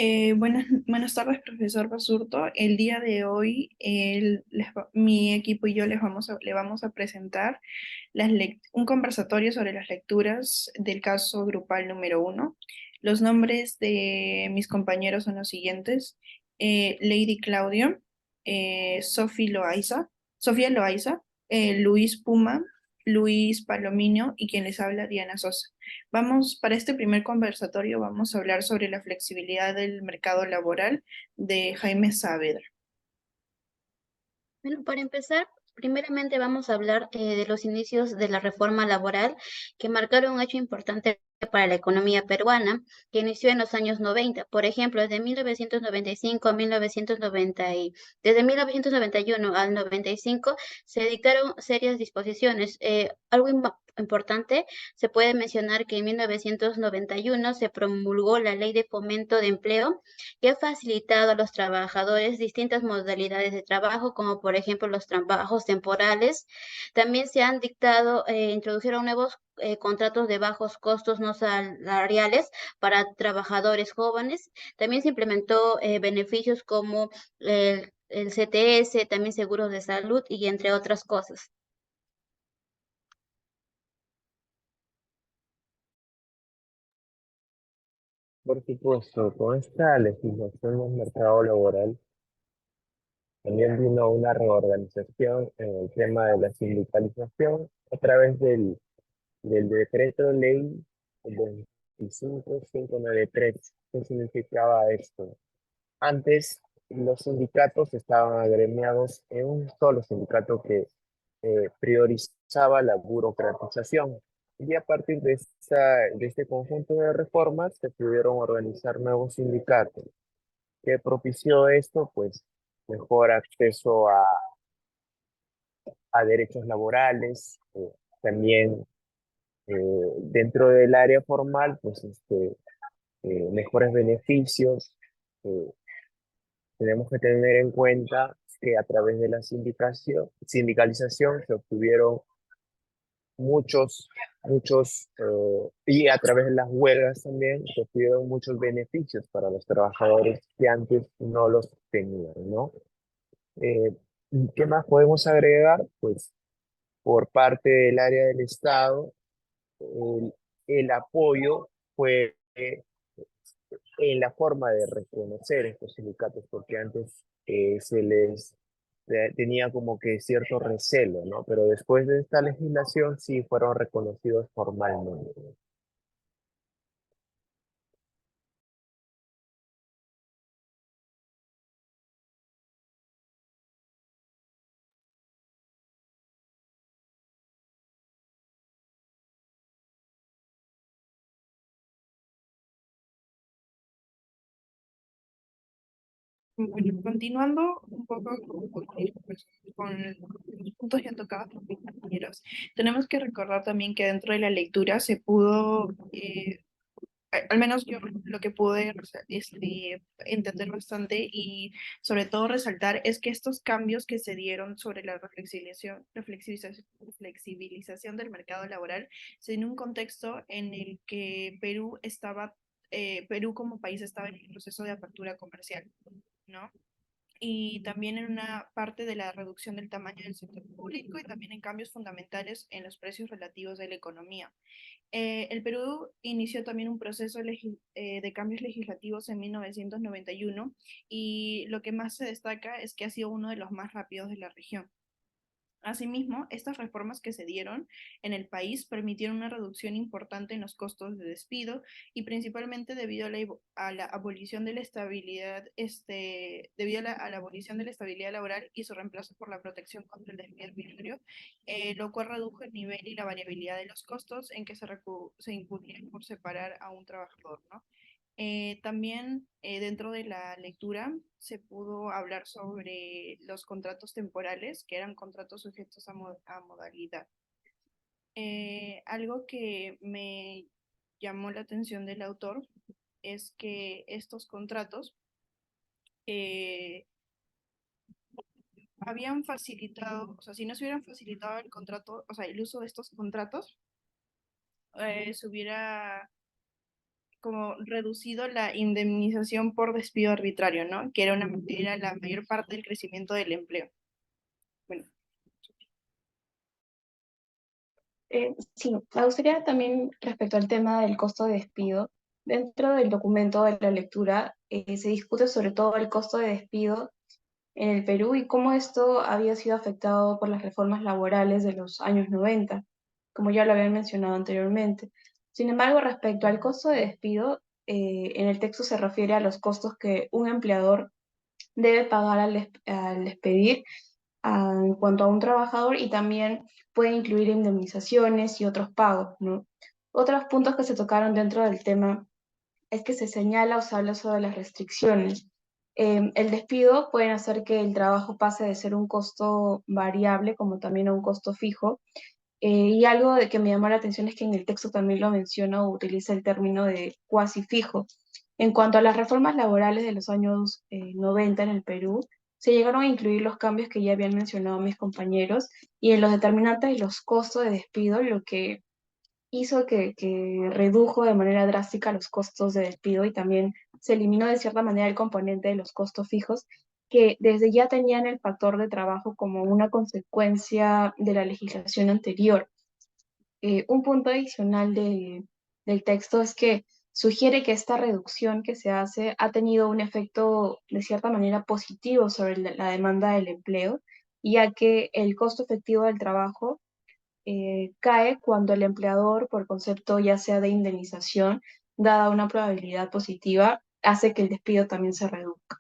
Buenas tardes, profesor Basurto. El día de hoy, mi equipo y yo le vamos a presentar un conversatorio sobre las lecturas del caso grupal número uno. Los nombres de mis compañeros son los siguientes: Lady Claudio, Sofía Loaiza, Luis Puma, Luis Palomino y quien les habla, Diana Sosa. Para este primer conversatorio vamos a hablar sobre la flexibilidad del mercado laboral de Jaime Saavedra. Bueno, para empezar, primeramente vamos a hablar de los inicios de la reforma laboral que marcaron un hecho importante para la economía peruana, que inició en los años 90. Por ejemplo, desde 1995 a 1990 desde 1991 al 95 se dictaron serias disposiciones. Algo importante, se puede mencionar que en 1991 se promulgó la Ley de Fomento de Empleo, que ha facilitado a los trabajadores distintas modalidades de trabajo, como por ejemplo los trabajos temporales. También se han introdujeron nuevos contratos de bajos costos no salariales para trabajadores jóvenes. También se implementó beneficios como el CTS, también seguros de salud y entre otras cosas. Por supuesto, con esta legislación del mercado laboral también vino una reorganización en el tema de la sindicalización a través del decreto ley 25593. ¿Qué significaba esto? Antes los sindicatos estaban agremiados en un solo sindicato que priorizaba la burocratización. Y a partir de este conjunto de reformas se pudieron organizar nuevos sindicatos. ¿Qué propició esto? Pues mejor acceso a derechos laborales, también dentro del área formal, pues mejores beneficios. eh, Tenemos que tener en cuenta que a través de la sindicalización se obtuvieron y a través de las huelgas también se obtuvieron muchos beneficios para los trabajadores que antes no los tenían, ¿no? Eh, ¿Qué más podemos agregar? Pues por parte del área del Estado, el, el apoyo fue en la forma de reconocer estos sindicatos, porque antes tenía como que cierto recelo, ¿no? Pero después de esta legislación sí fueron reconocidos formalmente. Bueno, continuando un poco con los puntos ya tocados por mis compañeros, tenemos que recordar también que dentro de la lectura se pudo, al menos yo lo que pude entender bastante y sobre todo resaltar es que estos cambios que se dieron sobre la flexibilización del mercado laboral se dio en un contexto en el que Perú como país estaba en el proceso de apertura comercial, ¿no? Y también en una parte de la reducción del tamaño del sector público y también en cambios fundamentales en los precios relativos de la economía. El Perú inició también un proceso de cambios legislativos en 1991 y lo que más se destaca es que ha sido uno de los más rápidos de la región. Asimismo, estas reformas que se dieron en el país permitieron una reducción importante en los costos de despido y principalmente debido a la abolición de la estabilidad, a la abolición de la estabilidad laboral y su reemplazo por la protección contra el despido arbitrario, lo cual redujo el nivel y la variabilidad de los costos en que se incurrían por separar a un trabajador, ¿no? También dentro de la lectura se pudo hablar sobre los contratos temporales, que eran contratos sujetos a modalidad. Algo que me llamó la atención del autor es que estos contratos eh, habían facilitado, o sea, si no se hubieran facilitado el contrato, o sea, el uso de estos contratos, se hubiera como reducido la indemnización por despido arbitrario, ¿no? Que era la mayor parte del crecimiento del empleo. Bueno, Sí, me gustaría también respecto al tema del costo de despido. Dentro del documento de la lectura se discute sobre todo el costo de despido en el Perú y cómo esto había sido afectado por las reformas laborales de los años 90, como ya lo habían mencionado anteriormente. Sin embargo, respecto al costo de despido, en el texto se refiere a los costos que un empleador debe pagar al despedir en cuanto a un trabajador y también puede incluir indemnizaciones y otros pagos, ¿no? Otros puntos que se tocaron dentro del tema es que se señala o se habla sobre las restricciones. El despido puede hacer que el trabajo pase de ser un costo variable como también a un costo fijo. Y algo de que me llamó la atención es que en el texto también lo menciona o utiliza el término de cuasi fijo. En cuanto a las reformas laborales de los años 90 en el Perú, se llegaron a incluir los cambios que ya habían mencionado mis compañeros y en los determinantes de los costos de despido, lo que hizo que redujo de manera drástica los costos de despido y también se eliminó de cierta manera el componente de los costos fijos que desde ya tenían el factor de trabajo como una consecuencia de la legislación anterior. Un punto adicional del texto es que sugiere que esta reducción que se hace ha tenido un efecto de cierta manera positivo sobre la demanda del empleo, ya que el costo efectivo del trabajo cae cuando el empleador, por concepto ya sea de indemnización, dada una probabilidad positiva, hace que el despido también se reduzca.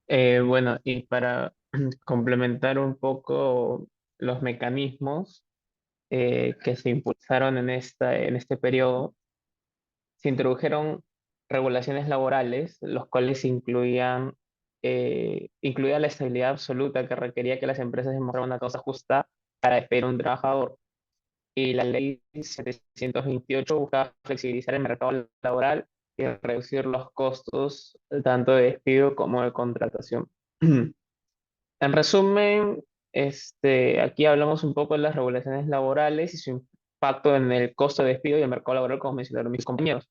Bueno, y para complementar un poco los mecanismos que se impulsaron en este periodo, se introdujeron regulaciones laborales, los cuales incluía la estabilidad absoluta que requería que las empresas demostraran una causa justa para despedir a un trabajador. Y la ley 728 buscaba flexibilizar el mercado laboral y reducir los costos tanto de despido como de contratación. En resumen, aquí hablamos un poco de las regulaciones laborales y su impacto en el costo de despido y el mercado laboral, como mencionaron mis compañeros.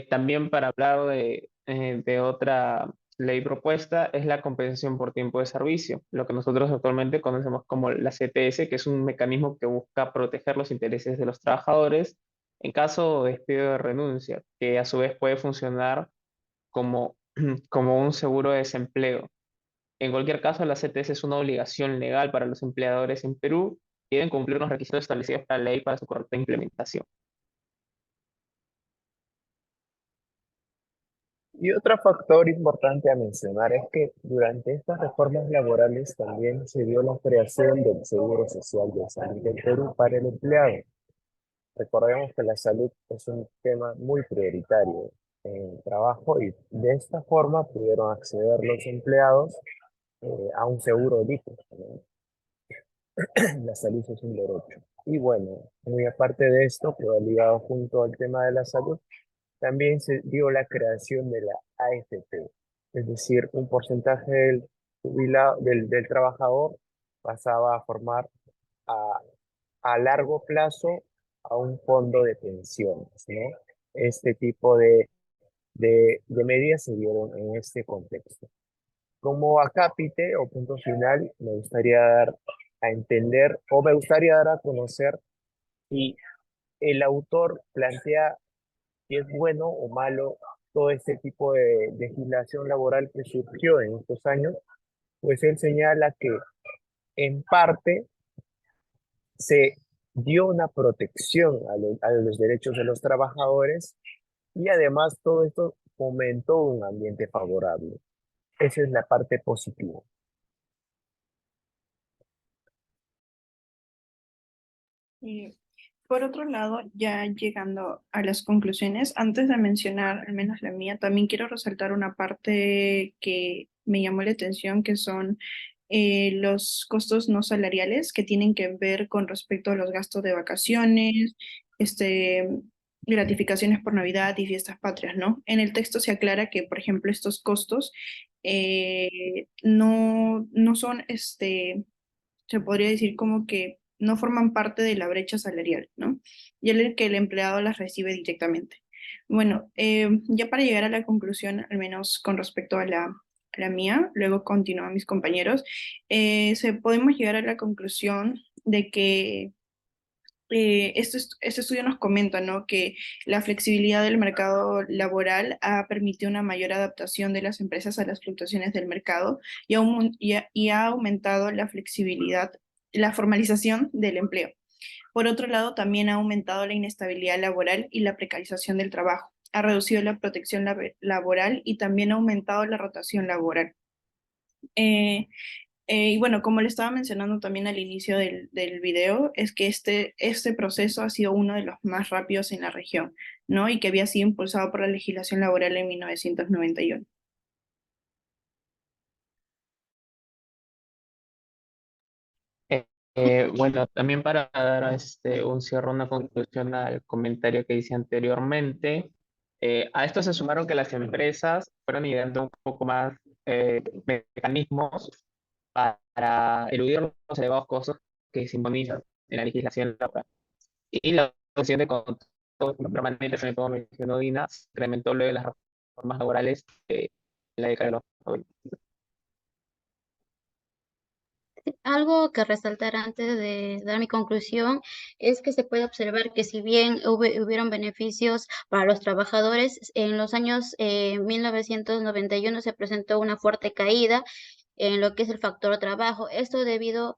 También para hablar de otra ley propuesta es la compensación por tiempo de servicio, lo que nosotros actualmente conocemos como la CTS, que es un mecanismo que busca proteger los intereses de los trabajadores en caso de despido de renuncia, que a su vez puede funcionar como, como un seguro de desempleo. En cualquier caso, la CTS es una obligación legal para los empleadores en Perú y deben cumplir los requisitos establecidos por la ley para su correcta implementación. Y otro factor importante a mencionar es que durante estas reformas laborales también se dio la creación del Seguro Social de Salud del Perú para el empleado. Recordemos que la salud es un tema muy prioritario en el trabajo y de esta forma pudieron acceder los empleados a un seguro digno, ¿no? La salud es un derecho. Y bueno, muy aparte de esto, pero ligado junto al tema de la salud, también se dio la creación de la AFP, es decir, un porcentaje del jubilado, del trabajador pasaba a formar a, a largo plazo a un fondo de pensiones, ¿no? Este tipo de medidas se dieron en este contexto. Como acápite o punto final, me gustaría dar a entender o me gustaría dar a conocer si el autor plantea si es bueno o malo todo este tipo de legislación laboral que surgió en estos años, pues él señala que en parte se dio una protección a los derechos de los trabajadores y además todo esto fomentó un ambiente favorable. Esa es la parte positiva. y por otro lado, ya llegando a las conclusiones, antes de mencionar al menos la mía, también quiero resaltar una parte que me llamó la atención, que son los costos no salariales que tienen que ver con respecto a los gastos de vacaciones, este, gratificaciones por Navidad y fiestas patrias, ¿no? En el texto se aclara que, por ejemplo, estos costos no son, se podría decir como que no forman parte de la brecha salarial, ¿no? Y el que el empleado las recibe directamente. Bueno, ya para llegar a la conclusión, al menos con respecto a la mía, luego continúan mis compañeros, podemos llegar a la conclusión de que este estudio nos comenta, ¿no?, que la flexibilidad del mercado laboral ha permitido una mayor adaptación de las empresas a las fluctuaciones del mercado y ha aumentado la flexibilidad, la formalización del empleo. Por otro lado, también ha aumentado la inestabilidad laboral y la precarización del trabajo. Ha reducido la protección laboral y también ha aumentado la rotación laboral. Eh, y bueno, como le estaba mencionando también al inicio del video, es que este proceso ha sido uno de los más rápidos en la región, ¿no? Y que había sido impulsado por la legislación laboral en 1991. Eh, bueno, también para dar un cierre, una conclusión al comentario que hice anteriormente, a esto se sumaron que las empresas fueron ideando un poco más mecanismos para eludir los elevados costos que se imponen en la legislación laboral. Y la adopción de controles permanentes, como mencionó Dina, se incrementó luego de las reformas laborales en la década de los 90. Algo que resaltar antes de dar mi conclusión es que se puede observar que si bien hubieron beneficios para los trabajadores, en los años 1991 se presentó una fuerte caída en lo que es el factor trabajo. Esto debido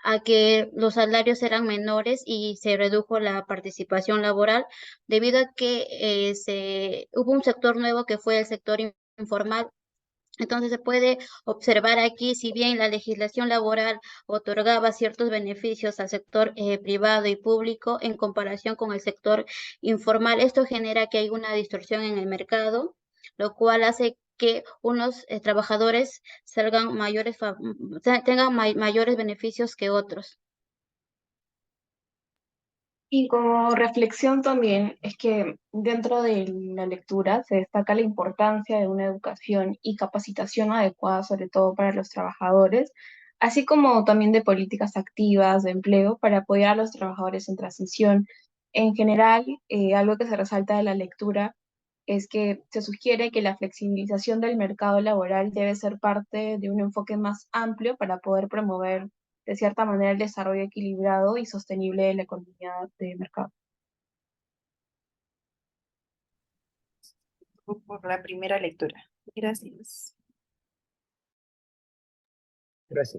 a que los salarios eran menores y se redujo la participación laboral debido a que hubo un sector nuevo que fue el sector informal. Entonces se puede observar aquí, si bien la legislación laboral otorgaba ciertos beneficios al sector privado y público en comparación con el sector informal, esto genera que hay una distorsión en el mercado, lo cual hace que unos trabajadores tengan mayores beneficios que otros. Y como reflexión también es que dentro de la lectura se destaca la importancia de una educación y capacitación adecuada, sobre todo para los trabajadores, así como también de políticas activas de empleo para apoyar a los trabajadores en transición. En general, algo que se resalta de la lectura es que se sugiere que la flexibilización del mercado laboral debe ser parte de un enfoque más amplio para poder promover de cierta manera el desarrollo equilibrado y sostenible de la economía de mercado. Por la primera lectura. Gracias. Gracias.